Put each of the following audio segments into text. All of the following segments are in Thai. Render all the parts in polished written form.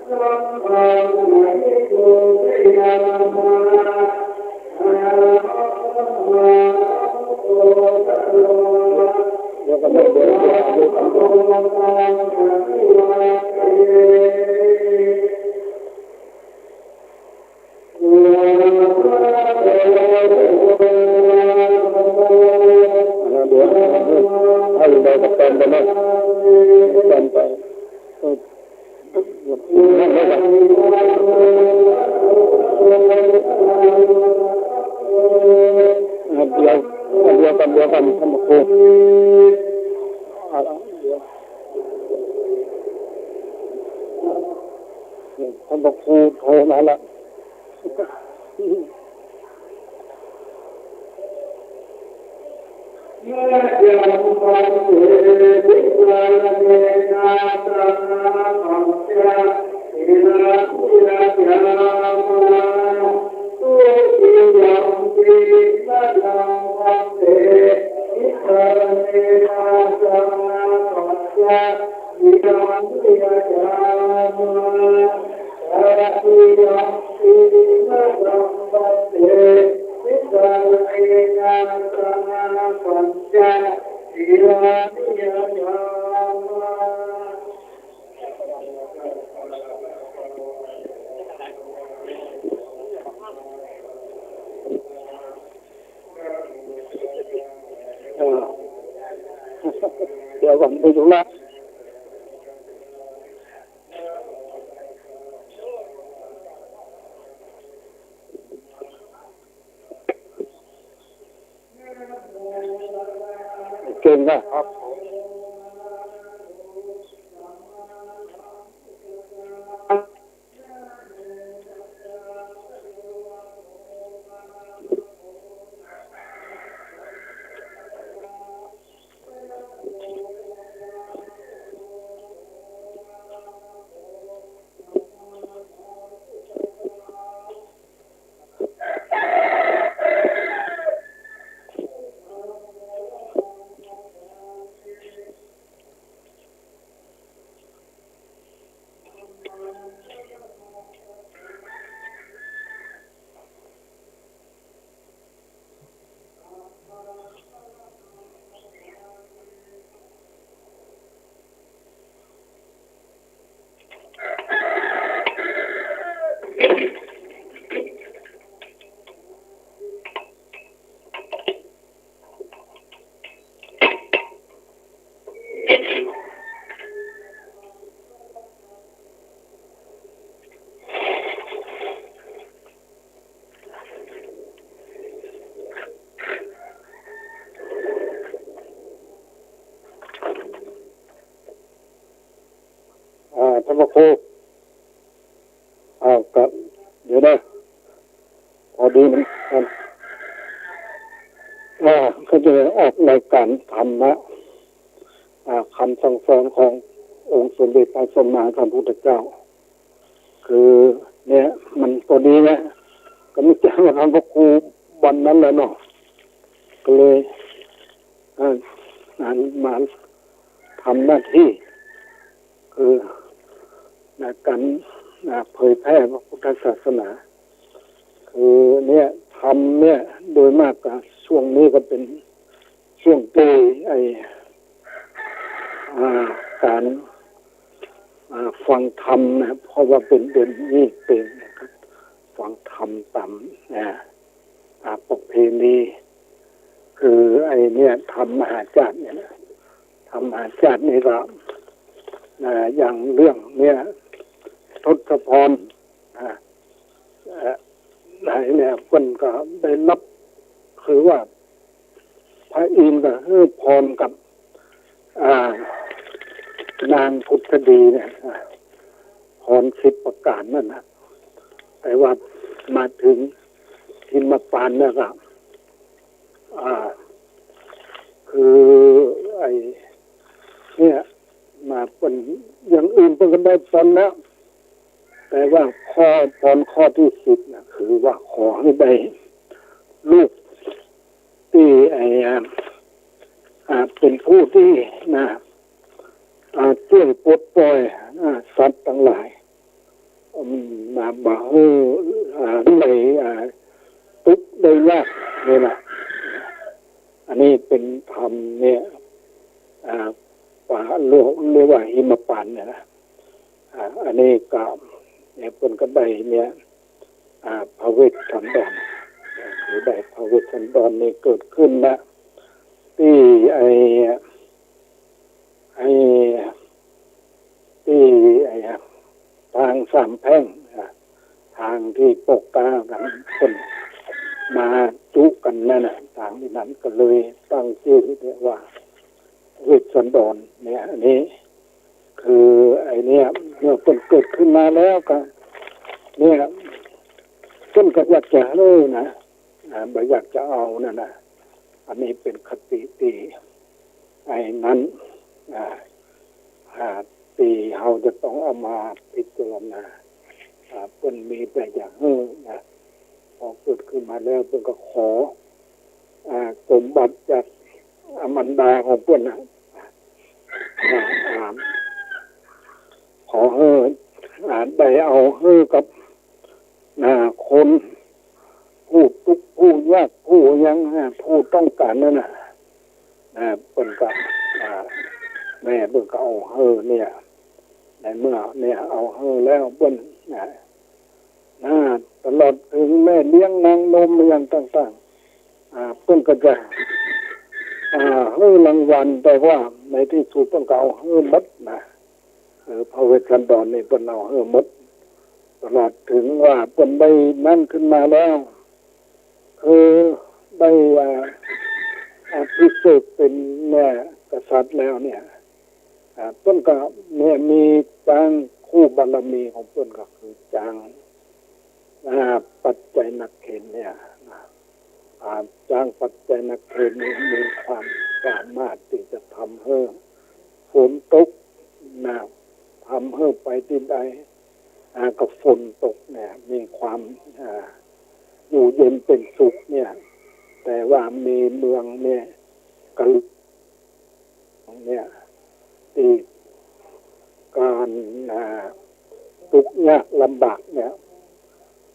ท่านบอกครูโทรมาละเดี๋ยวผมไปดูละเก่งนะครับท่านพระครูกับเดี๋ยวนะพอดีมันก็จะออกรายการธรรมะคำสั่งสอนขององค์สมเด็จพระสัมมาสัมพุทธเจ้าคือเนี่ยมันพอดีนะก็ไม่เจอท่านพระครูวันนั้นแล้วเนาะก็เลยมาทำหน้าที่คือการเผยแพร่พระพุทธศาสนาคือเนี่ยทำเนี่ยโดยมากช่วงนี้ก็เป็นช่วงปีการฟังธรรมนะเพราะว่าเป็นเดือนนี้เป็นนะครับฟังธรรมตามประเพณีคือเนี่ยธรรมมหาจารย์เนี่ยธรรมมหาจารย์นี่ก็อย่างเรื่องเนี่ยทศพรเนี่ยคนก็ได้รับคือว่าพระอินทร์ก็ให้พรกับนางพุทธดีเนี่ยพร10 ประการนั่นนะแต่ว่ามาถึงทิมปานเนี่ยก็คือเนี่ยมาเป็นอย่างอื่นเป็นกันได้ตอนแล้วแต่ว่าข้อที่10นะคือว่าขอให้ได้ลูกที่เป็นผู้ที่ช่วยปลดปล่อยสัตว์ทั้งหลาย มาบ่เฮอในตุ๊กได้ยากนี่แหละอันนี้เป็นธรรมเนี่ยป่าโลกเรียกว่าหิมพานต์เนี่ยนะอันนี้ก็เนี่ยเป็นก็ได้เนี่ยพระเวทสันดรคือได้พระเวทสันดรนี่เกิดขึ้นนะที่ที่ทางสามแพร่งทางที่ปกกากันคนมาจุกันนั่นน่ะทางที่นั้นก็เลยตั้งชื่อเรียกว่าเวทสันดรเนี่ยอันนี้คือไอเนี่ยเมื่อคนเกิดขึ้นมาแล้วก็เนี่ยคนก็อยากจะนะไม่อยากจะเอานั่นนะอันนี้เป็นคติตีไอ้นั้นตีเราจะต้องเอามาพิจารณาเพิ่นมีแต่อย่างนะพอเกิดขึ้นมาแล้วเพิ่นก็ขอสมบัติจากอมันดาของเพิ่นนะขอได้เอากับคนผู้ทุกข์ผู้ยากผู้ยังผู้ต้องการนั่นน่ะเพิ่นก็แม่เพิ่นก็เอาเนี่ยในเมื่อเนี่ยเอาแล้วเพิ่นตลอดถึงแม่เลี้ยงนางนมอย่างต่างๆเพิ่นก็จะรางวัลแต่ว่าในที่สุดเพิ่นก็เอาหมดนะพระเวสสันดรนี่เพิ่นเอาหมดตลอดถึงว่าเพิ่นได้นั่นขึ้นมาแล้วคือได้พิเศษเป็นแม่กษัตริย์แล้วเนี่ยเพิ่นก็เนี่ยมีจางคู่บารมีของเพิ่นก็คือจางปัจจัยนักเข็นเนี่ยจางปัจจัยนักเข็นมีความสามารถที่จะทำให้ฝนตกทำให้ไปที่ใดกับฝนตกเนี่ยมีความอยู่เย็นเป็นสุขเนี่ยแต่ว่ามีเมืองเนี่ยกลุเนี่ยที่การทุกข์ยากลำบากเนี่ย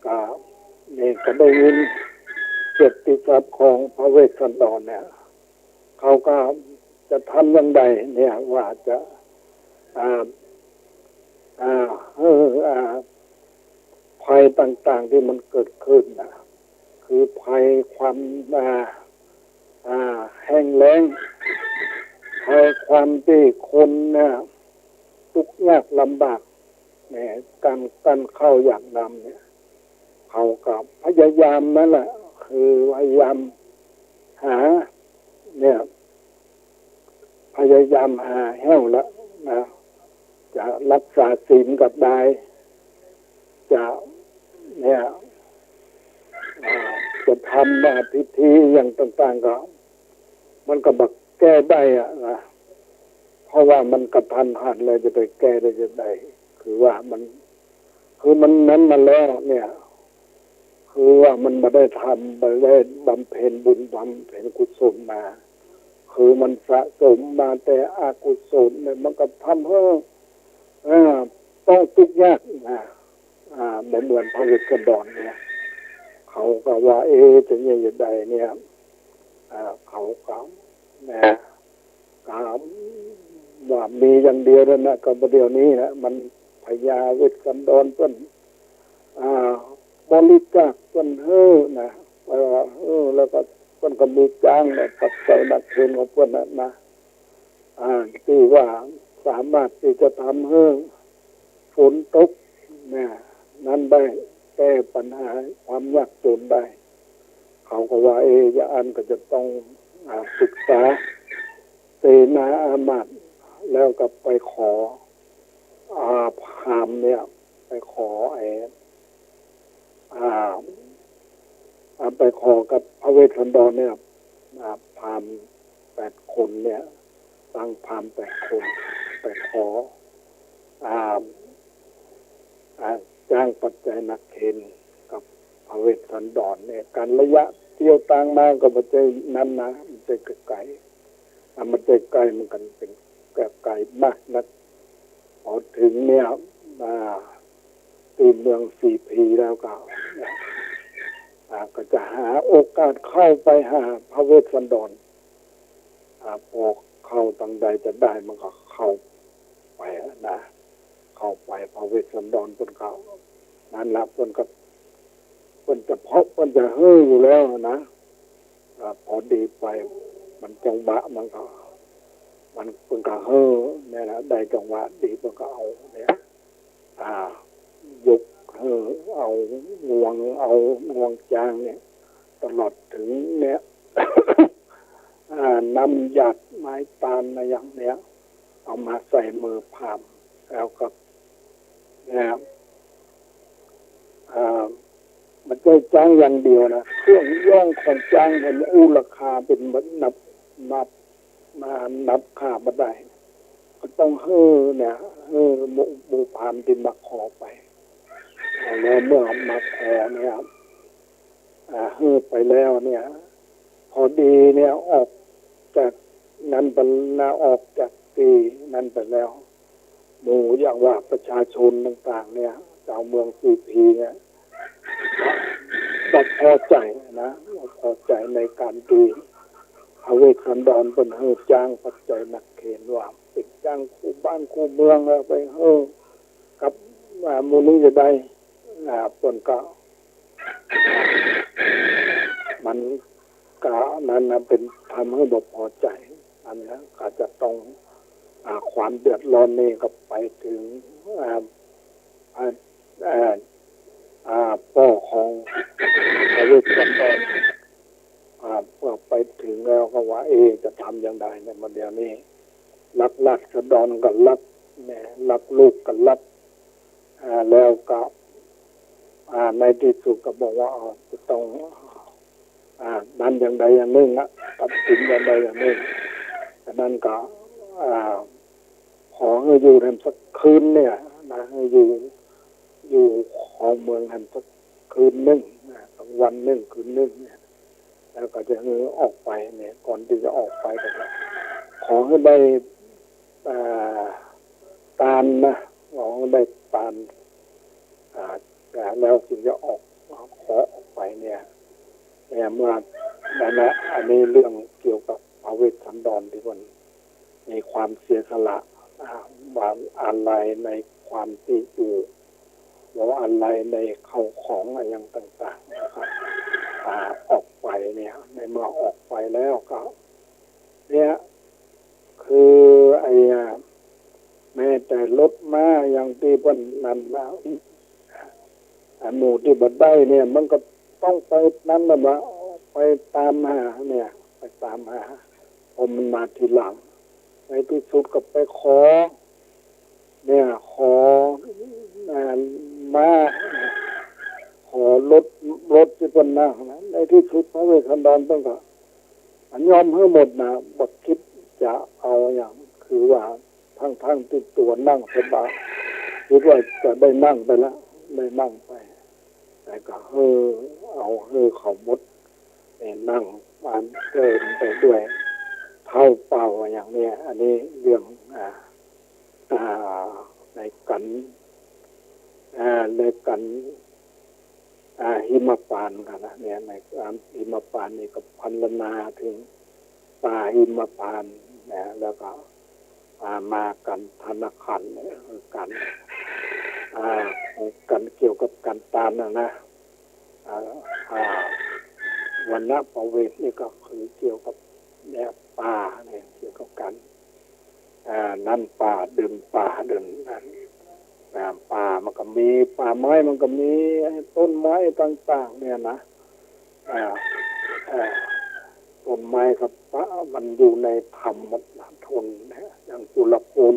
ก็ได้ยินเกียรติศัพท์ของพระเวสสันดรเนี่ยเขาก็จะทำอย่างไรเนี่ยว่าจะภัยต่างๆที่มันเกิดขึ้นนะคือภัยความแห้งแล้งภัยความที่คนเนี่ยทุกข์ยากลำบากเนี่ยการเข้าอย่างนำเนี่ยเขากับพยายามนั่นแหละคือพยายามหาเนี่ยพยายามหาแห้วแล้วนะจะรักษาศีลกับได้จะเนี่ยจะทำพิธีอย่างต่างๆก็มันก็บักแก้ได้นะเพราะว่ามันกระทันหันเลยจะไปแก้ได้จะได้คือว่ามันนั้นมาแล้วเนี่ยคือว่ามันมาได้ทำมาได้บำเพ็ญบุญบำเพ็ญกุศลมาคือมันสะสมมาแต่อกุศลเนี่ยมันก็ทำให้ต้องทุกข์ยากเหมือนพระเวสสันดรเนี่ยเขาก็ว่าจะยังไงเนี่ยเขาก็ว่ามีอย่างเดียวแล้วนะก็ประเดี๋ยวนี้นะมันพญาเวสสันดรเพิ่นบริจาคเพิ่นนะแล้วก็เพิ่นก็มีจ้างเนี่ยปัจจัยนักเรียนของเพิ่นนะที่ว่าสามารถที่จะทำให้ฝนตกเนี่ยนั้นได้แก้ปัญหาความยากจนได้เขาก็ว่าอย่าอันก็จะต้องศึกษาเสนาอามาตย์แล้วก็ไปขอพราหมณ์เนี่ยไปขอไปขอกับพระเวสสันดรเนี่ยพราหมณ์8 คนเนี่ยตั้งพราหมณ์8 คนไปขอจ้างปัจจัยนักเข็นกับพระเวสสันดรเนี่ยการระยะเที่ยวต่างมาก็มันจะนั้นนะมันจะไกลมันจะไกลมันกันเป็นไกลมากนักพอถึงเนี่ยที่ เมืองสีพีแล้วก็ก็จะหาโอกาสเข้าไปหาพระเวสสันดรพอเข้าตั้งใดจะได้มันก็เข้าไปนะเข้าไปพระเวสสันดรเป็นเขานั่นละเป็นจะพบเป็นจะเฮ้ออยู่แล้วนะพอดีไปมันจังหวะมันเป็นก็เฮ้อเนี่ยนะได้จังหวะดีมันก็เอาเนี่ยยกเอางวงจางเนี่ยตลอดถึงเนี่ย นำหยัดไม้ตาลมาอย่างเนี้ยเอามาใส่มือพามแล้วก็เนี่ยมันจะจ้างอย่างเดียวนะเครื่องย่องของจ้างเห็นราคาเป็นนับค่าบันไดก็ต้องเนี่ยบูพามดินมาขอไปแล้วเมื่อมาขอเนี่ยไปแล้วเนี่ยพอดีเนี่ยออกจากนั้นเป็นออกจากตีนั้นไปแล้วหมู่อย่างว่าประชาชนต่างๆเนี่ยชาวเมืองสีพีเนี่ยพอใจนะพอใจในการตีพระเวสสันดรเป็นจ้างปัจจัยนักเขนว่าปิดจ้างคู่บ้านคู่เมืองแล้วไปกับมูลนิธิใดเป็นก็มันก็นั้นเป็นทำให้พอใจอันนี้ก็จะต้องความเดือดร้อนนี่ก็ไปถึงพ่อของพระเวสสันดรเมื่อไปถึงแล้วก็ว่าจะทำอย่างไรในวันเดียวนี้รักราษฎรก็รักแม่รักลูกก็รักแล้วก็ในที่สุดก็บอกว่าจะต้องนั้นอย่างใดอย่างหนึ่งตัดสินอย่างใดอย่างหนึ่งฉะนั้นก็ขอให้อยู่แห่งสักคืนเนี่ยนะให้อยู่ของเมืองแห่งสักคืนหนึ่งวันหนึ่งคืนหนึ่งเนี่ยแล้วก็จะออกไปเนี่ยก่อนที่จะออกไปก็ขอให้ได้ตาลนะขอให้ได้ตาลแล้วจึงจะขอออกไปเนี่ยเมื่อนั่นแหละอันนี้เรื่องเกี่ยวกับพระเวสสันดรที่มันมีความเสียสละว่าอะไรในความที่อยู่ว่าอะไรในเข้าของอะไรอย่างต่างๆนะครับออกไปเนี่ยในเมื่อออกไปแล้วก็เนี่ยคือแม้แต่รถม้าอย่างที่บนนั้นแล้วหมู่ที่บัดได้เนี่ยมันก็ต้องไปนั้นแหละมาไปตามหาเนี่ยไปตามหาผมมันมาทีหลังในที่สุดก็ไปขอเนี่ยขอมาขอรถที่เป็นนั่งนะในที่สุดพระเวสสันดรต้องก็ยอมให้หมดนะบัดคิดจะเอาอย่างคือว่าทั้งติดตัวนั่งสบายคิดว่าจะได้นั่งไปแล้วได้นั่งไปแต่ก็เอาเขาหมดนั่งมันเดินไปด้วยเท้าเปล่าอย่างเนี้ยอันนี้เรื่องในกันหิมพานต์กันนะเนี่ยในหิมพานต์นี่ก็พรรณนาถึงป่าหิมพานต์นะแล้วก็มากันธนาคารเนี่ยกันเกี่ยวกับการตามนะวันละประเวทนี่ก็คือเกี่ยวกับเนี่ยป่าเนี่ยเกี่ยวกับกันนั่นป่าเดินนั่นป่ามันก็มีป่าไม้มันก็มีต้นไม้ต่างๆเนี่ยนะต้นไม้กับป่ามันอยู่ในธรรมทนนะอย่างจุลโภน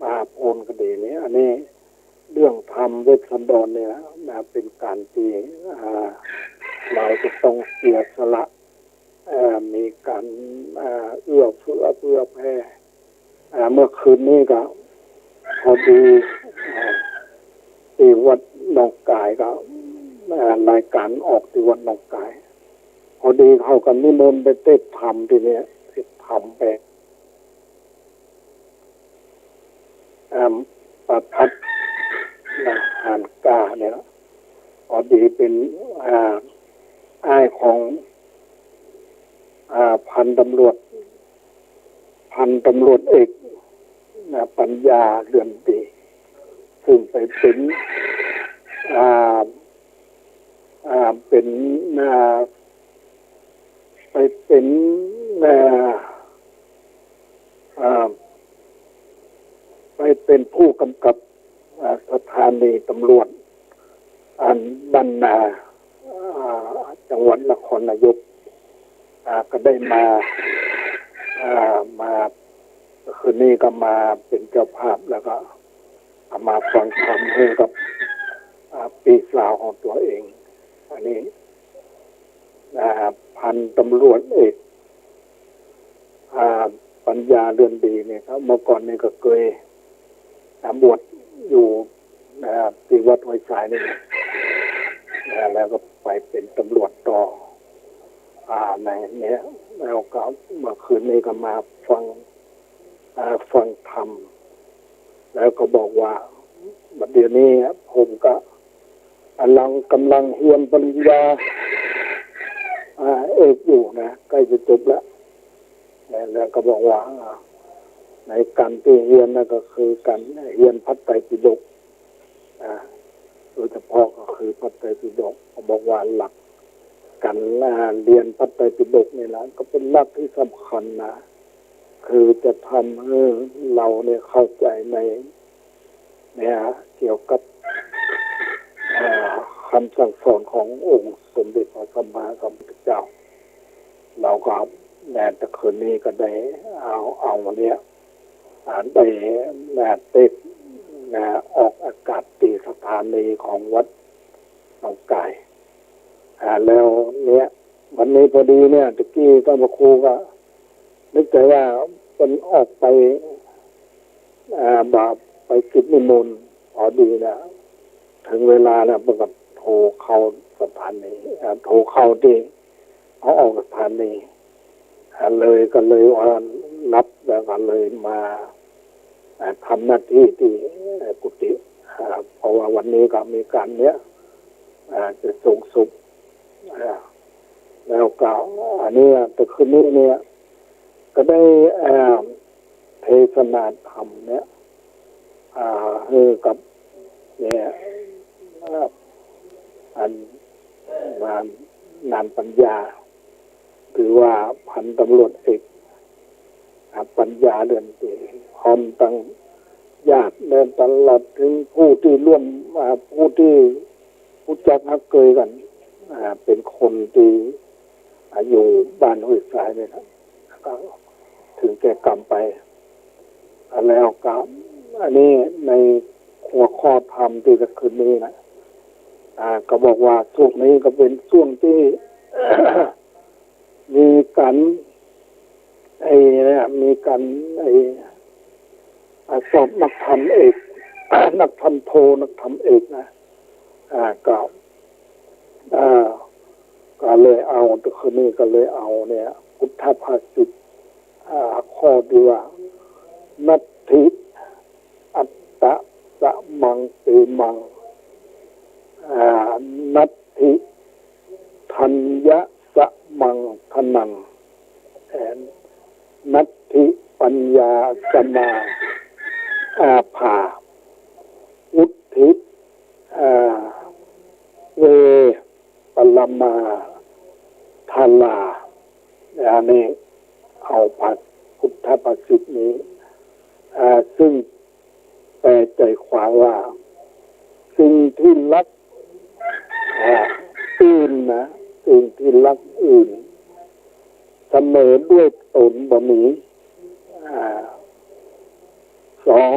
ป่าโพนก็ดีเนี่ยอันนี้เรื่องธรรมเวสสันดรเนี่ยนะเป็นการที่เราจะต้องเสียสละมีการเอื้อเฟื้อแผ่เมื่อคืนนี้ก็พอดีที่วัดหนองกายก็รายการออกที่วัดหนองกายพอดีเขากันนิมนต์ไปเทศธรรมทีเนี้ยเทศธรรมไปประทัด นะหานกาเนี่ยพอดีเป็นอ้ายของพันตำรวจเอกนะปัญญาเรือนดีซึ่งไปเป็นเป็นไปเป็นไปเป็นผู้กำกับสถานีตำรวจบ้านนาจังหวัดนครนายกก็ได้มาคืนนี้ก็มาเป็นเจ้าภาพแล้วก็มาฟังธรรมให้กับปีสาวของตัวเองอันนี้พันตำรวจเอกปัญญาเรือนดีเนี่ยครับเมื่อก่อนนี่ก็เคยบวชอยู่ที่วัดห้วยทรายนี่แล้วก็ไปเป็นตำรวจต่อในนี้แล้วก็เมื่อคืนนี้ก็มาฟังธรรมแล้วก็บอกว่าบัดเดี๋ยวนี้ผมก็กำลังเรียนปริญญาเอกอยู่นะใกล้จะจบแล้วแล้วก็บอกว่าในการที่เรียนนั่นก็คือการเรียนพระไตรปิฎกโดยเฉพาะก็คือพระไตรปิฎกเขาบอกว่าหลักการเรียนพระไตรปิฎกนี่แหละก็เป็นหลักที่สำคัญนะคือจะทำให้เราเนี่ยเข้าใจในเกี่ยวกับคำสั่งสอนขององค์สมเด็จพระสัมมาสัมพุทธเจ้าเราก็แต่คืนนี้ก็ได้เอาวันนี้ได้เต็มออกอากาศตีสถานีของวัดหนองไก่แล้วเนี่ยวันนี้พอดีเนี่ยตะกี้ท่านพระครูก็นึกใจว่าเป็นออกไปไปกิจนิมนต์พอดีนะถึงเวลาเนี่ยมันก็โทรเข้าสถานีโทรเข้าที่เขาออกสถานีเลยก็เลยว่านับแล้วก็เลยมาทำหน้าที่ที่กุฏิเพราะว่าวันนี้ก็มีการเนี้ยจะส่งศพแล้วก็อันนี้แต่คืนนี้เนี่ยก็ได้เทศนาธรรมเนี่ยให้กับเนี่ยนานปัญญาหรือว่าพันตำรวจเอกปัญญาเดือนตีพร้อมตั้งญาติเดินตลอดถึงผู้ที่ร่วมผู้ที่รู้จักฮักเกยกันเป็นคนที่อยู่บ้านห้วยทรายเนี่ยนะก็ถึงแก่กรรมไปแล้วก็อันนี้ในหัวข้อธรรมที่จะคืนนี้นะก็บอกว่าช่วงนี้ก็เป็นช่วงที่ มีการมีการสอบนักธรรมเอก นักธรรมโทนักธรรมเอกนะก็เลยเอาตัวคืนนี้ก็เลยเอาเนี่ยพุทธภาษิตข้อที่ว่านัตถิอัตตะสะมังเตมังนัตถิทัญญะสะมังทนังนัตถิปัญญาสมาภาวุฒิเวปรมาทาลาอันนี้เอาพุทธภาษิตนี้ซึ่งแปลใจความว่าสิ่งที่รักอื่นนะสิ่งที่รักอื่นเสมอด้วยตนบ่มีสอง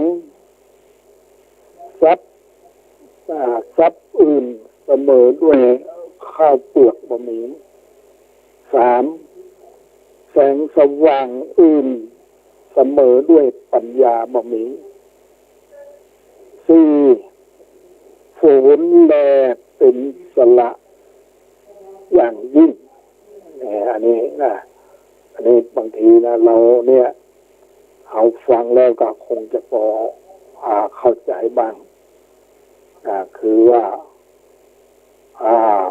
ทรัพย์อื่นเสมอด้วยข้าวเปลือกบ่มีสามแสงสว่างอื่นเสมอด้วยปัญญาบ่มีสี่ฝนแลเป็นสละอย่างยิ่งอันนี้นะอันนี้บางทีนะเราเนี่ยเอาฟังแล้วก็คงจะพอเข้าใจบ้าง คือว่าอ่า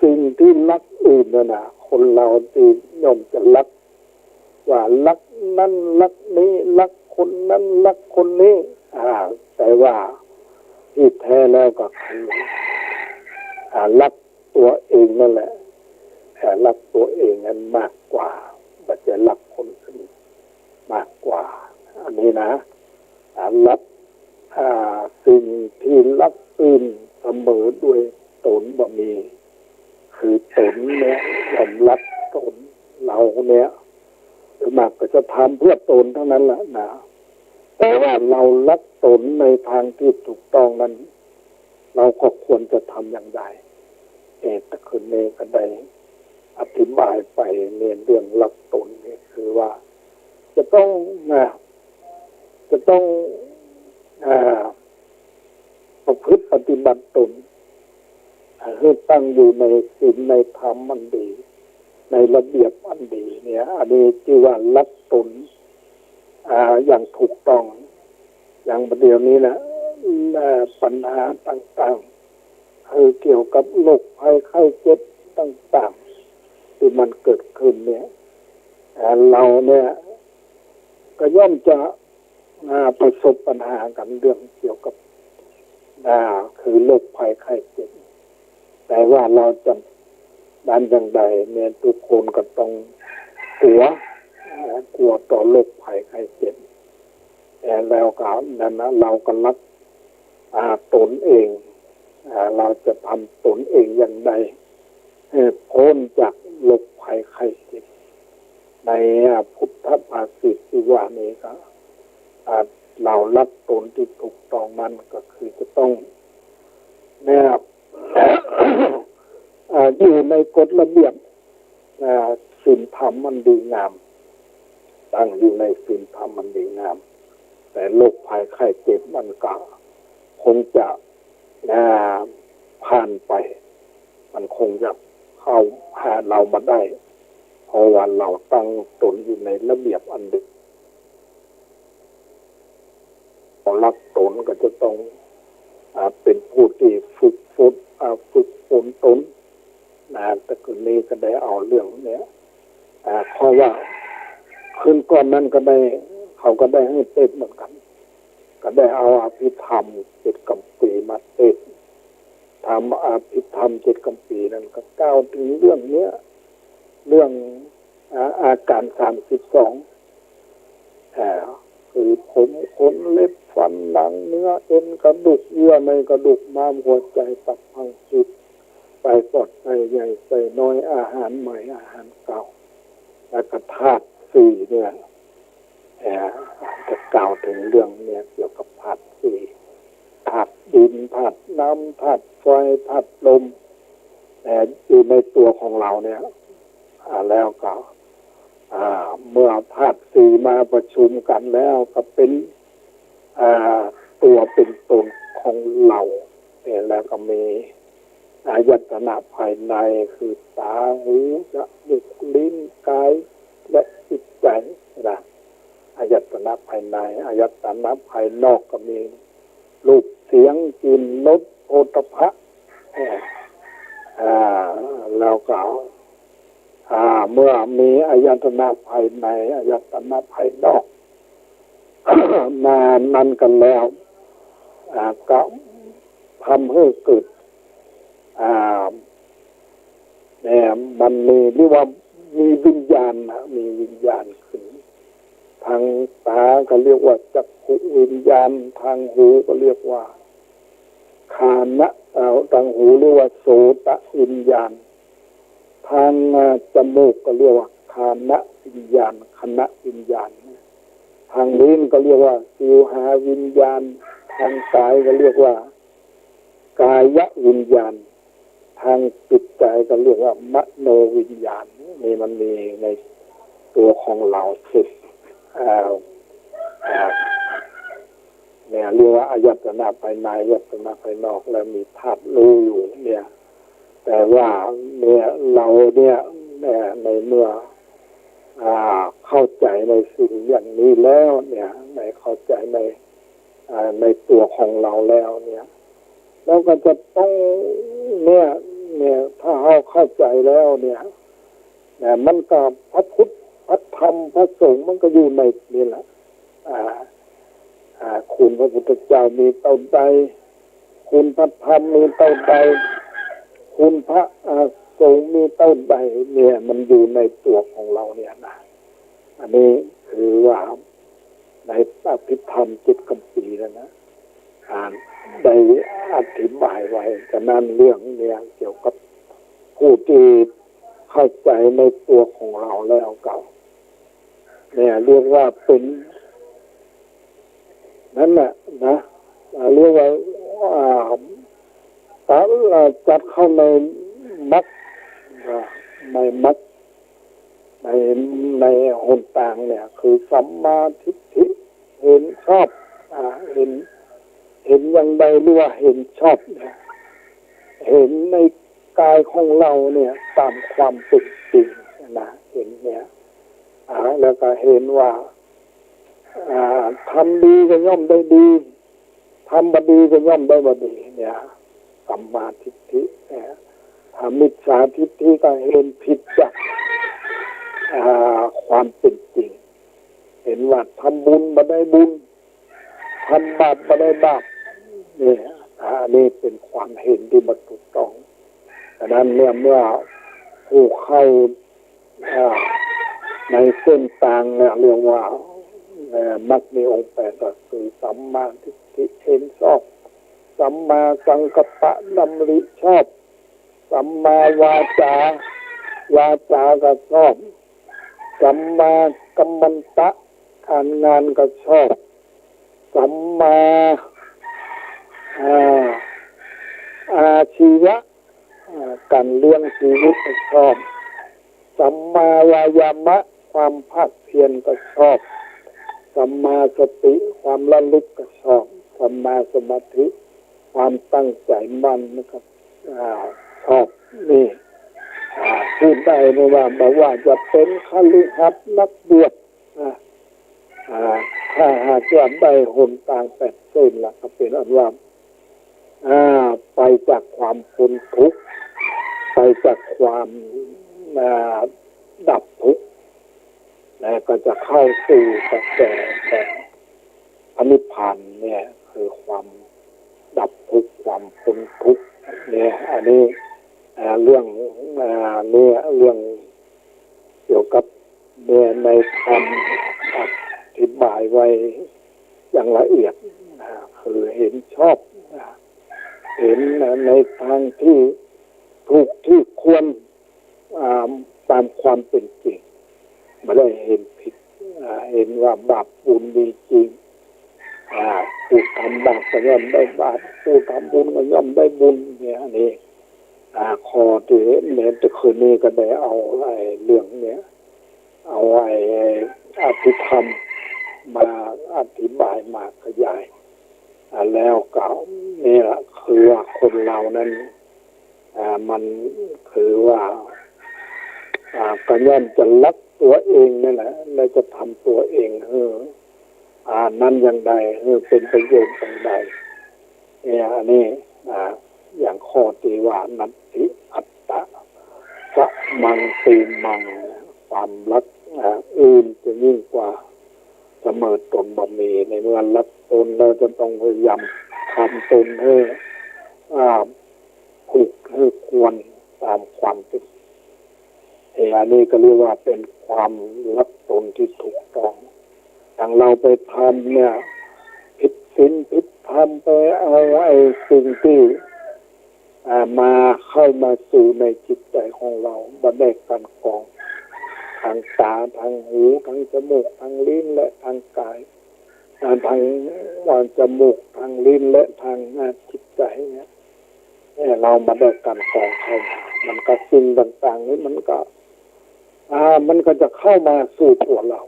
สิ่งที่รักอื่นนะคนเราที่ย่อมจะรักว่ารักนั้นรักนี้รักคนนั้นรักคนนี้แต่ว่าที่แท้แล้วก็คือรักตัวเองนั่นแหละแต่รักตัวเองนั้นมากกว่าไม่ใช่รักคนอื่นมากกว่าอันนี้นะรักสิ่งที่รักอื่นเสมอด้วยตนบ่มีคือตนเนี่ยยอมรักตนเราเนี่ยมากก็จะทำเพื่อตนเท่านั้นแหละนะแต่ว่าเรารักตนในทางที่ถูกต้องนั้นเราก็ควรจะทำอย่างไรตะคืนนี้ก็ได้อธิบายไปในเรื่องรักตนนี่คือว่าจะต้องประพฤติปฏิบัติตนให้ตั้งอยู่ในศีลในธรรมมันดีในระเบียบอันดีเนี่ยอันนี้ที่ว่ารักตนอย่างถูกต้องอย่างประเดี๋ยวนี้นะปัญหาต่างๆคือเกี่ยวกับโรคภัยไข้เจ็บต่างๆที่มันเกิดขึ้นเนี่ยเราเนี่ยก็ย่อมจะประสบปัญหากันเรื่องเกี่ยวกับคือโรคภัยไข้เจ็บแต่ว่าเราจะด้านอย่างใดเนี่ยทุกคนก็ต้องกลัวต่อโรคภัยไข้เจ็บแต่แล้วก็นั้นนะเราก็รักตนเองเราจะทำตนเองอย่างใดให้พ้นจากโรคภัยไข้เจ็บในพุทธภาษิตที่ว่านี้ก็เรารักตนที่ถูกต้องมันก็คือจะต้องเนี่ย อยู่ในกฎระเบียบศีลธรรมมันดีงามตั้งอยู่ในศีลธรรมมันดีงามแต่โรคภัยไข้เจ็บมันก็คงจะผ่านไปมันคงจะเข้าหาเรามาได้เพราะว่าเราตั้งตนอยู่ในระเบียบอันดีรักตนก็จะต้องเป็นผู้ที่ฝึกฝนตนแต่คืนนี้ก็ได้เอาเรื่องเนี้ยเพราะว่าคืนก่อนนั้นก็ได้เขาก็ได้ให้เทศเหมือนกันก็ได้เอาอภิธรรม7 คำปีมาเทศทำอภิธรรม7 คำปีนั้นก็กล่าวถึงเรื่องเนี้ยเรื่องอาการ32คือผมขนเล็บฟันหนังเนื้อเอ็นกระดูกเยื่อในกระดูกม้ามหัวใจตับพังผืดไตปอดไตใหญ่ไตน้อยอาหารใหม่อาหารเก่าและก็ธาตุ4เนี่ยจะกล่าวถึงเรื่องเนี่ยเกี่ยวกับธาตุ4ธาตุดินธาตุน้ำธาตุไฟธาตุลมอยู่ในตัวของเราเนี่ยแล้วก็เมื่อธาตุ4มาประชุมกันแล้วก็เป็นตัวเป็นตนของเราแล้วก็มีอายตนะภายในคือตาหูจมูกลิ้นกายและจิตใจนะอายตนะภายในอายตนะภายนอกก็มีรูปเสียงกลิ่นรสโผฏฐัพพะแล้วก็เมื่อมีอายตนะภายในอายตนะภายนอก มานั้นกันแล้วก็ทำให้เกิดมันมีเรียกว่ามีวิญญาณนะมีวิญญาณขึ้นทางตาก็เรียกว่าจักขุวิญญาณทางหูก็เรียกว่าคานะทางหูเรียกว่าโสตวิญญาณทางจมูกก็เรียกว่าคานะวิญญาณคณะวิญญาณทางลิ้นก็เรียกว่าชิวหาวิญญาณทางกายก็เรียกว่ากายวิญญาณทางจิตใจก็เรียกว่ามโนวิญญาณนี่มันมีในตัวของเราสิเนี่ยเรียกว่าอายตนะภายในอายตนะภายนอกแล้วมีธาตุรู้อยู่เนี่ยแต่ว่าเนี่ยเราเนี่ยในเมื่อเข้าใจในสิ่งอย่างนี้แล้วเนี่ยในเข้าใจในตัวของเราแล้วเนี่ย แล้วก็จะต้องเนี่ยถ้าเราเข้าใจแล้วเนี่ยมันก็พระพุทธพระธรรมพระสงฆ์มันก็อยู่ในนี่แหละคุณพระพุทธเจ้ามีเท่าใดคุณพระธรรมมีเท่าใดคุณพระสงฆ์มีเท่าใดเนี่ยมันอยู่ในตัวของเราเนี่ยนะอันนี้คือว่าในอภิธรรมจิตคำปีแล้วนะได้อธิบายไว้ฉะนั้นเรื่องเนี่ยเกี่ยวกับผู้ที่เข้าใจในตัวของเราแล้วเก่าเนี่ยเรียกว่าเป็นนั่นแหละนะเรียกว่าจัดเข้าในมรรคในมรรคในหนทางเนี่ยคือสัมมาทิฏฐิเห็นชอบเห็นอย่างใดหรือว่าเห็นชอบเนี่ยเห็นในกายของเราเนี่ยตามความเป็นจริงนะเห็นเนี่ยแล้วก็เห็นว่าทำดีก็ย่อมได้ดีทำบดีก็ย่อมได้บดีเนี่ยสัมมาทิฏฐิเนี่ยทำมิจฉาทิฏฐิก็เห็นผิดจากความเป็นจริงเห็นว่าทำบุญบ่ได้บุญทำบาปบ่ได้บาปเนี่ยนี่เป็นความเห็นที่มันถูกต้องดังนั้นเนี่ยเมื่อผู้เข้าในเส้นทางเนี่ยเรียกว่ามักมีองค์แปดก็คือสัมมาทิฏฐิเห็นชอบสัมมาสังกัปปะดำริชอบสัมมาวาจาก็ชอบสัมมากัมมันตะการงานก็ชอบสัมมาอาชีวะการเลี้ยงชีวิตก็ชอบสัมมาวายามะความภาคเพียรก็ชอบสัมมาสติความระลึกก็ชอบสัมมาสมาธิความตั้งใจมั่นนะครับชอบนี่พูดได้ไม่ว่าบอกว่าจะเป็นคฤหัสถ์นักบวชถ้าหากว่าได้หนทางแปดเส้นล่ะก็เป็นอันว่าไปจากความพ้นทุกข์ไปจากความดับทุกข์แล้วก็จะเข้าสู่กระแสแต่พระนิพพานเนี่ยคือความดับทุกข์ความพ้นทุกข์เนี่ยอันนี้เรื่องเรื่องเกี่ยวกับในธรรมอธิบายไว้อย่างละเอียดคือเห็นชอบเห็นในทางที่ถูกที่ควรตามความเป็นจริงไม่ได้เห็นผิดเห็นว่าบาปบุญมีจริงผู้ทำบาปก็ย่อมได้บาปผู้ทำบุญก็ย่อมได้บุญเนี่ยอันนี้คอที่เนี่ยแต่คืนนี้ก็ได้เอาเรื่องเนี้ยเอาอภิธรรมมาอธิบายมาขยายแล้วก็นี่แหละคือว่าคนเรานั้นมันคือว่าก็ย่อมจะรักตัวเองนั่นแหละแล้วจะทำตัวเองนั้นอย่างใดเป็นประโยชน์อย่างใดเนี่ยอันนี้อย่างข้อที่ว่านัตถิอัตตะสะมังตีมังความรักอื่นจะยิ่งกว่าเสมอตนบ่มีในเมื่อรักตนเราจะต้องพยายามทำตนให้ถูกให้ควรตามความเป็นอันนี้ก็เรียกว่าเป็นความรักตนที่ถูกต้องอย่างเราไปทำเนี่ยผิดศีลผิดธรรมไปเอาสิ่งที่มาเข้ามาสู่ในจิตใจของเราบันไดกันกองทางตาทางหูทางจมูกทางลิ้นและทางกายทางจมูกทางลิ้นและทางจิตใจเนี่ยเรามาได้กันกองเข้ามามันก็สิ่งต่างๆนี้มันก็จะเข้ามาสู่ตัวเรา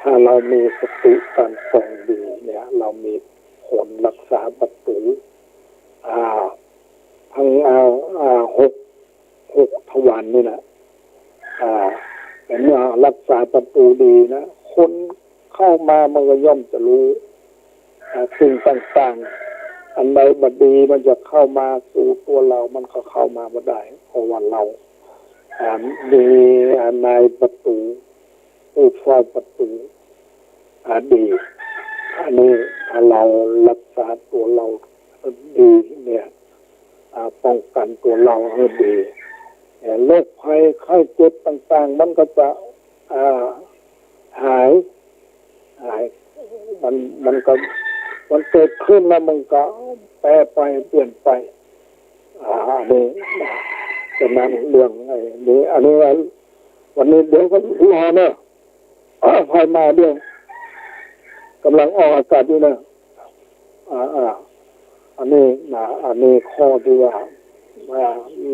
ถ้าเรามีสติการส่องดีเนี่ยเรามีผลรักษาประตูทั้งหกทวารนี่นะแต่เมื่อรักษาประตูดีนะคนเข้ามามันก็ย่อมจะรู้สิ่งต่าง อันใดบดีมันจะเข้ามาสู่ตัวเรามันก็เข้ามาไม่ได้เพราะว่าเรามีนายประตูผู้เฝ้าประตูดีอันนี้ถ้าเรารักษาตัวเราดีเนี่ยป้องกันตัวเราให้ดีโรคภัยไข้เจ็บต่างๆมันก็จะหายมันก็มันเกิดขึ้นแล้วมันก็แปรไปเปลี่ยนไปนี่ฉะนั้นเรื่องไอ้นี่อันนี้วันนี้เดี๋ยวก็รอเนอะไฟมาเดี๋ยวกำลังออกอากาศอยู่นะอันนี้อันนี้ข้อที่ว่า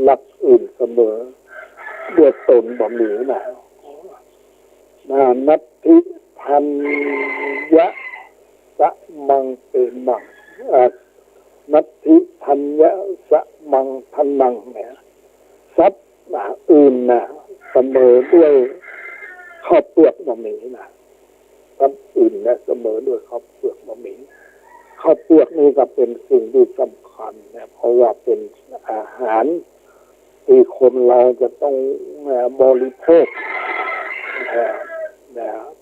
รักอื่นเสมอเดือดตนบ่มีนัตถิทันยะสะมังเป็นมังนัตถิทันยะสะมังทันมังเนี่ยทรัพย์อื่นเสมอด้วยข้าวเปลือกบ่มีทรัพย์อื่นเสมอด้วยข้าวเปลือกบ่มีข้าวเปลือกนี่ก็เป็นสิ่งที่สำคัญเพราะว่าเป็นอาหารที่คนเราจะต้องบริโภค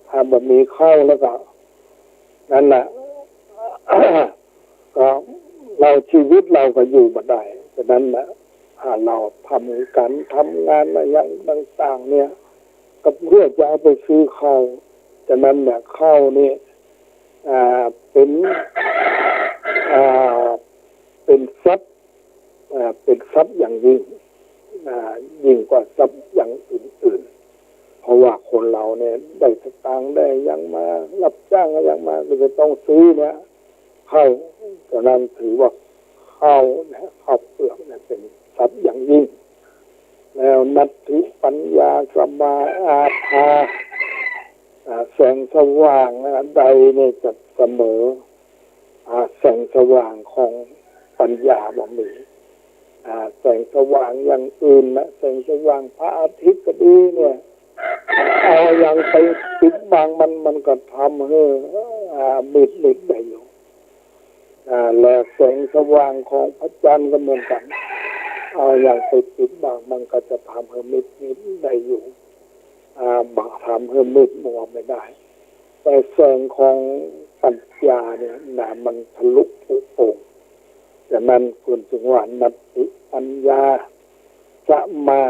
ถ้าแบบมีข้าวแล้วก็นั่นแหละ ก็เราชีวิตเราก็อยู่มาได้ฉะนั้นถ้าเราทำงานอะไรอย่างต่างๆเนี่ยก็เพื่อจะเอาไปซื้อข้าวฉะนั้นข้าวนี่เป็นทรัพย์อย่างยิ่งกว่าทรัพย์อย่างอื่นๆเพราะว่าคนเราเนี่ยได้สตางค์ได้ยังมารับจ้างยังมาจะต้องซื้อเนี่ยข้าวฉะนั้นถือว่าข้าวเปลือกเป็นทรัพย์อย่างยิ่งแล้วนัตถิปัญญาสมาภาแสงสว่างใดเนี่ยจะเสมอแสงสว่างของปัญญาบ่มีแสงสว่างอย่างอื่นแสงสว่างพระอาทิตย์ก็ดีเนี่ยเอาอย่างไปปิดบังมันก็ทำให้มิดได้อยู่แล้วแสงสว่างของพระจันทร์ก็เหมือนกันเอาอย่างไปปิดบังมันก็จะทำให้มิดได้อยู่บังทำให้มิดมัวไม่ได้แต่แสงของปัญญาเนี่ยมันทะลุผุโป่งฉะนั้นคุณจึงว่านัตถิปัญญาจะมา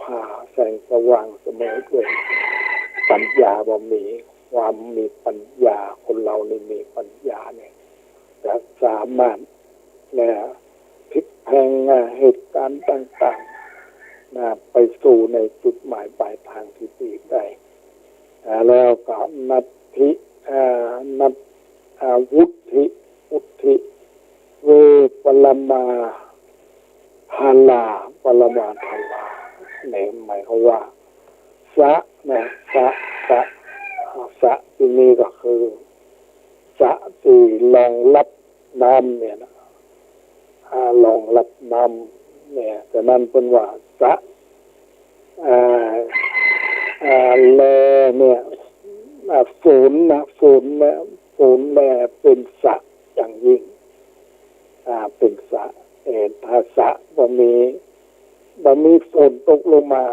ภาแสงสว่างเสมอด้วยปัญญาบ่มีความมีปัญญาคนเรานี่มีปัญญาเนี่ยจะสามารถพลิกแพลงเหตุการณ์ต่างๆไปสู่ในจุดหมายปลายทางที่ดีได้แล้วก็นัตถิวุฒิเวปรมาภาลาปรมาภาลาเนี่ยหมายความว่าสะที่นี่ก็คือสะที่รองรับน้ำเนี่ยรองรับน้ำเนี่ยฉะนั้นเป็นว่าสะแลเนี่ยฝนเป็นสะอย่างยิ่งเป็นสะถ้าสะบ่มีฝนตกลงมา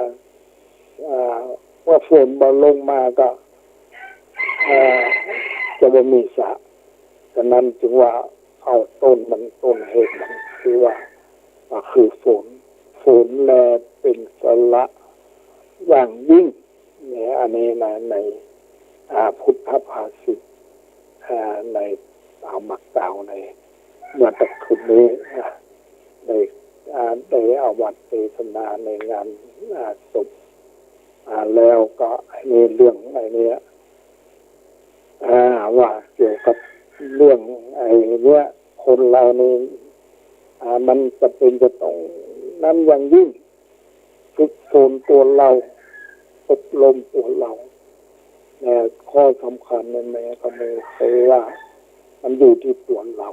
ว่าฝนบ่ลงมาก็จะบ่มีสะฉะนั้นจึงว่าเอาต้นเหตุมันคือว่าคือฝนแลเป็นสละอย่างยิ่งเนี่ยอันนี้ในพุทธภาษิตในมักกล่าวในเมื่อตะคืนนี้ได้เอาวัดเทศนาในงานศพแล้วก็มีเรื่องไอ้นี้ว่าเกี่ยวกับเรื่องไอ้เนี้ยคนเรานี่มันจะเป็นจะต้องนั้นอย่างยิ่งฝึกฝนตัวเราอบรมตัวเราข้อสำคัญในแม่ก็ไม่ใช่ว่ามันอยู่ที่ตัวเรา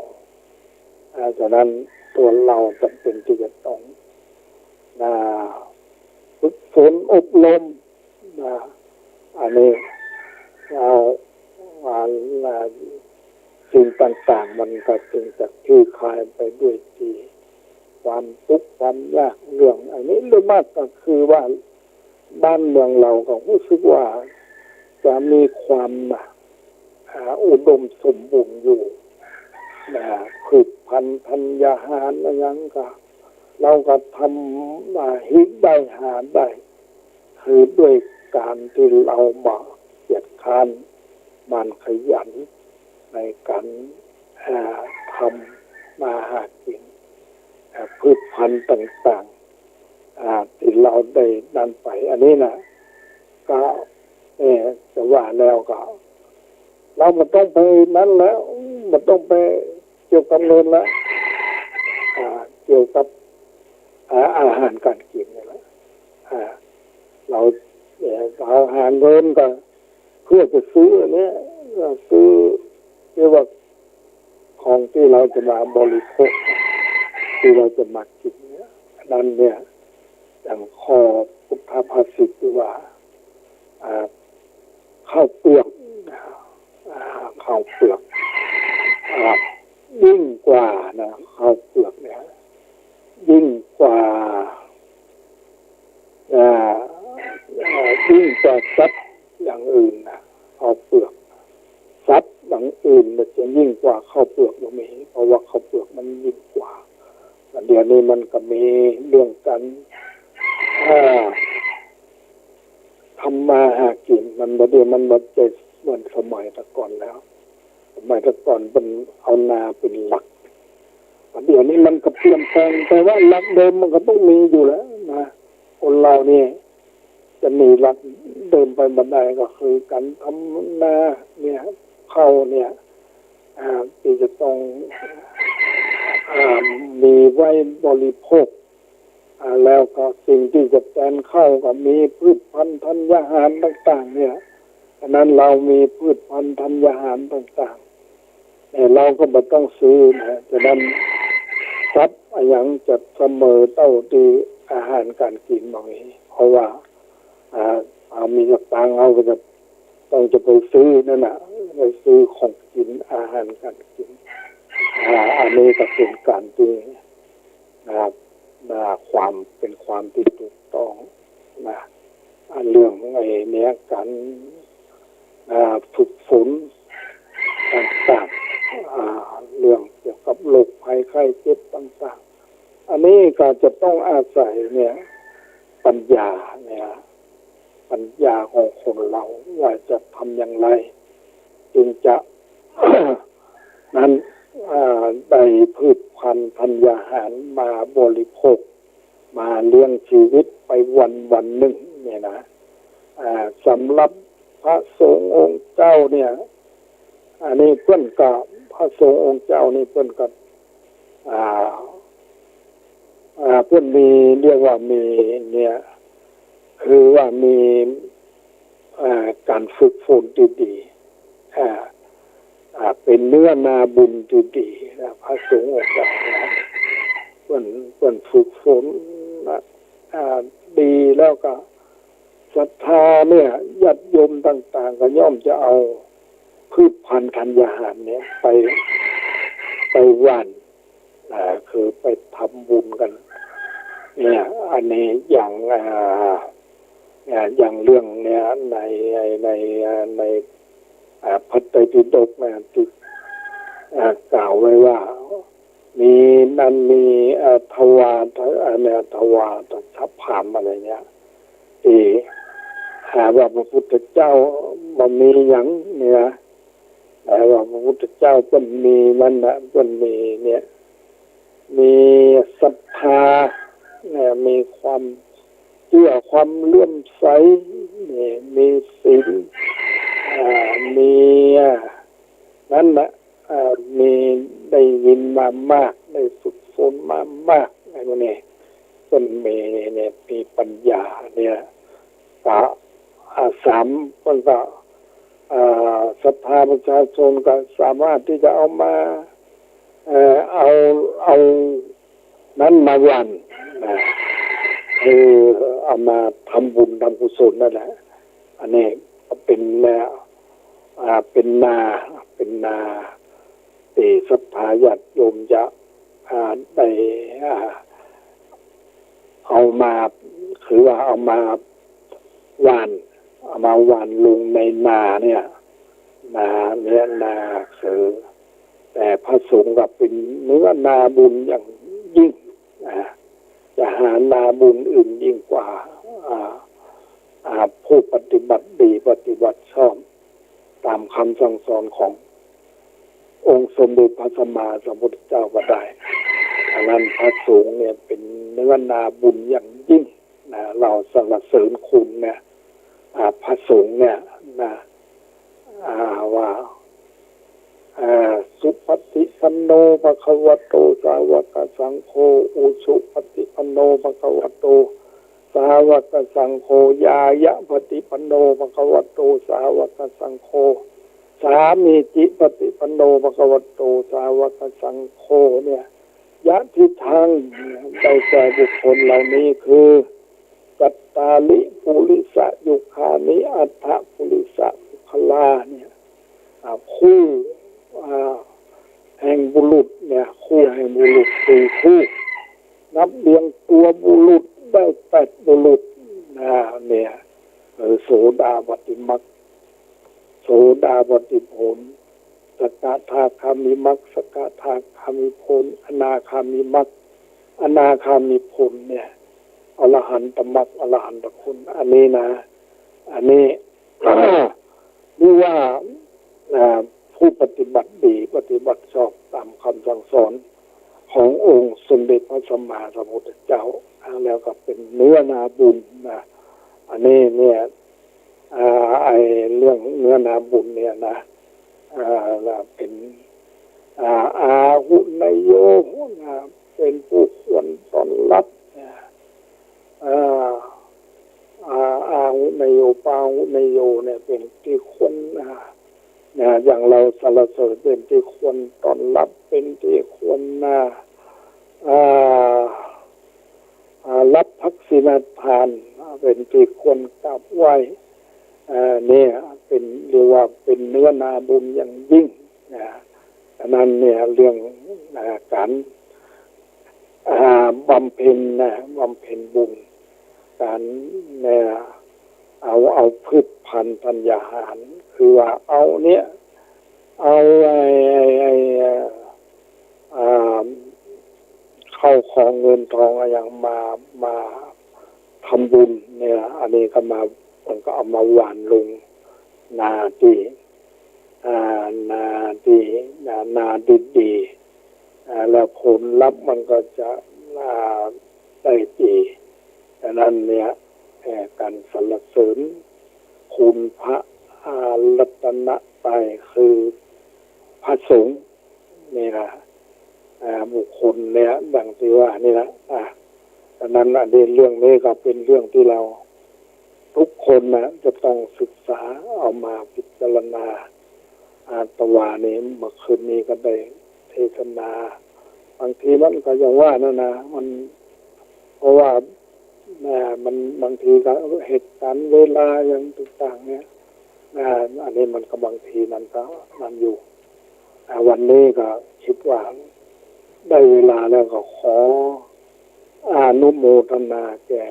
ฉะนั้นตัวเราจำเป็นที่จะต้องฝึกฝนอบรมอันนี้เรา สิ่งต่างๆมันก็จึงจะคลี่คลายไปด้วยดีความทุกข์ความยากเรื่องอันนี้โดยมากก็คือว่าบ้านเมืองเราก็รู้สึกว่าจะมีความอุดมสมบูรณ์อยู่พืชพันธุ์ธัญญาหารอะไรอย่างก็เราก็ทำหิได้หาได้คือด้วยการที่เรามาเกียรติค้านมันขยันในการทำมาหากินพืชพันธุ์ต่างๆที่เราได้นั่นไปอันนี้นะก็จะว่าแล้วก็เรามันต้องไปนั้นแล้วมันต้องไปเกี่ยวกับเงินแล้วเกี่ยวกับอาหารการกินนี่แหละเราหาเงินก็เพื่อจะซื้ออันนี้ซื้อเรียกว่าของที่เราจะมาบริโภคที่เราจะมากินเนี่ยนั้นเนี่ยอย่างข้อพุทธภาษิตที่ว่าข้าวเปลือกข้าวเปลือกยิ่งกว่านะข้าวเปลือกเนี่ยยิ่งกว่าสัตว์อย่างอื่นนะข้าวเปลือกสัตว์อย่างอื่นมันจะยิ่งกว่าข้าวเปลือกตรงนี้เพราะว่าข้าวเปลือกมันยิ่งกว่าเดี๋ยวนี้มันก็มีเรื่องกันทำมาหากินมันเดี๋ยวมันมาเจอเหมือนสมัยแต่ก่อนแล้วสมัยแต่ก่อนเป็นเอานาเป็นหลักเดี๋ยวนี้มันก็เปลี่ยนแปลงแต่ว่าหลักเดิมมันก็ต้องมีอยู่แล้วนะคนเรานี่จะมีหลักเดิมไปบันไดก็คือการทำนาเนี่ยเข้าเนี่ยที่จะต้องมีไว้บริโภคแล้วก็สิ่งที่จะแทนเข้าก็มีพืชพันธุ์ธัญญาหารต่างๆเนี่ยฉะนั้นเรามีพืชพันธุ์ธัญญาหารต่างๆแต่เราก็ไม่ต้องซื้อนะฉะนั้นทรัพย์อย่างจะเสมอเท่าที่อาหารการกินบางทีเพราะว่ามีกระตังเราก็จะต้องจะไปซื้อนั่นน่ะไปซื้อของกินอาหารการกินอันนี้ก็เป็นการที่ความเป็นความที่ถูกต้องนะเรื่องไอ้เนี้ยการฝึกฝนต่างๆเรื่องเกี่ยวกับโรคภัยไข้เจ็บต่างๆอันนี้ก็จะต้องอาศัยเนี่ยปัญญาเนี่ยปัญญาของคนเราว่าจะทำอย่างไรจึงจะ นั้นได้พืชพันธุ์ธัญญาหารมาบริโภคมาเลี้ยงชีวิตไปวันหนึ่งเนี่ยนะสำหรับพระสงฆ์องค์เจ้าเนี่ยอันนี้เพื่อนกับพระสงฆ์องค์เจ้านี่เพื่อนกับเพื่อนมีเรียกว่ามีเนี่ยคือว่ามีการฝึกฝนดีๆเป็นเนื้อนาบุญดีๆนะพระสงฆ์องค์เจ้านะเพื่อนฝึกฝนดีแล้วก็ศรัทธาเนี่ยญาติโยมต่างๆก็ย่อมจะเอาพืชพันธุ์ธัญญาหารเนี่ยไปหว่านคือไปทำบุญกันเนี่ยอันนี้อย่างเรื่องเนี่ยในพระไตรปิฎกเนี่ยที่กล่าวไว้ว่ามีนั่นมีทวารเนี่ยทวารชับผามอะไรเนี่ยหาว่าพระพุทธเจ้าบ่มีอย่างเนี่ยแต่ว่าพระพุทธเจ้าเป็นมีมันนะเป็นมีเนี่ยมีศรัทธาเนี่ยมีความเชื่อความเลื่อมใสเนี่ยมีศีลมีนั่นนะมีได้ยินมามากได้ฝึกฝนมามากอะไรพวกนี้เป็นมีเนี่ยมีปัญญาเนี่ยก็สามคนก็ศรัทธาประชาชนก็สามารถที่จะเอามาเอานั้นมาวันคือเอามาทำบุญทำกุศลนั่นแหละอันนี้ก็เป็นเป็นนา ตีศรัทธาญาติโยมจะได้เอามาคือว่าเอามาหวานลงในนาเนี่ยนาเนื้อนาคือแต่พระสงฆ์ก็เป็นเนื้อนาบุญอย่างยิ่งจะหานาบุญอื่นยิ่งกว่าผู้ปฏิบัติดีปฏิบัติชอบตามคำสั่งสอนขององค์สมเด็จพระสัมมาสัมพุทธเจ้าก็ได้ดังนั้นพระสงฆ์เนี่ยเป็นเนื้อนาบุญอย่างยิ่งนะเราสรรเสริญคุณเนี่ยพระสงฆ์เนี่ยนะว่าสุปฏิปันโนภควโตสาวกสังโฆอุสุปฏิปันโนภควโตสาวกสังโฆยายะปฏิปันโนภควโตสาวกสังโฆสามีจิปฏิปันโนภควโตสาวกสังโฆเนี่ยยะทิทางได้แก่บุคคลเหล่านี้คือกัตตาลิปุริสะยุคานิอัฏฐปุริสะปุคลาเนี่ยคู่แห่งบุรุษเนี่ยคู่แห่งบุรุษคือคู่นับเรียงตัวบุรุษได้8บุรุษเนี่ยโสดาปฏิมรรคโสดาปฏิผลสกทาคามิมรรคสกทาคามิผลอนาคามิมรรคอนาคามิผลเนี่ยอรหันตมรรคอรหันตผลอันนี้นะอันนี้นี่ว่าผู้ปฏิบัติดีปฏิบัติชอบตามคำสั่งสอนขององค์สมเด็จพระสัมมาสัมพุทธเจ้าแล้วก็เป็นเนื้อนาบุญนะอันนี้เนี่ยไอเรื่องเนื้อนาบุญเนี่ยนะเป็นอาหุนายโยนะเป็นผู้ควรต้อนรับอาหุนายโยปาหุนายโยเนี่ยเป็นที่ควรอย่างเราสรรเสริญเป็นที่ควรต้อนรับเป็นที่ควรรับทักษิณทานเป็นที่ควรกราบไหว้เนี่ยเป็นเรียกว่าเป็นเนื้อนาบุญอย่างยิ่งอันนั้นเนี่ยเรื่องการบำเพ็ญบุญการเนี่ยเอาพืชพันธุ์ธัญญาหารคือว่าเอาเข้าของเงินทองอย่างมาทำบุญเนี่ยอันนี้ก็มันก็เอามาหว่านลงนาดีดีแล้วผลลัพธ์มันก็จะได้ดีดังนั้นเนี่ยการสรรเสริญคุณพระรัตนตรัยคือพระสงฆ์นี่นะบุคคลเนี่ยดังที่ว่านี่นะดังนั้นอันนี้เรื่องนี้ก็เป็นเรื่องที่เราทุกคนนะจะต้องศึกษาเอามาพิจารณาตะวานี้เมื่อคืนนี้ก็ได้เทศนาบางทีมันก็อย่างว่านะมันเพราะว่ามันบางทีก็เหตุการณ์เวลาอย่างต่างๆเนี่ยอันนี้มันก็บางทีมันอยู่วันนี้ก็คิดว่าได้เวลาแล้วก็ขออนุโมทนาแก่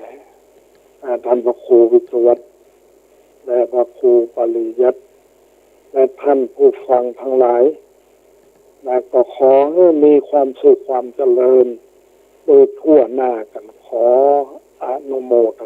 ท่านพระครูวิทยวัฒน์และพระครูปริยัติและท่านผู้ฟังทั้งหลายและก็ขอให้มีความสุขความเจริญโดยทั่วหน้ากันขออนุโมท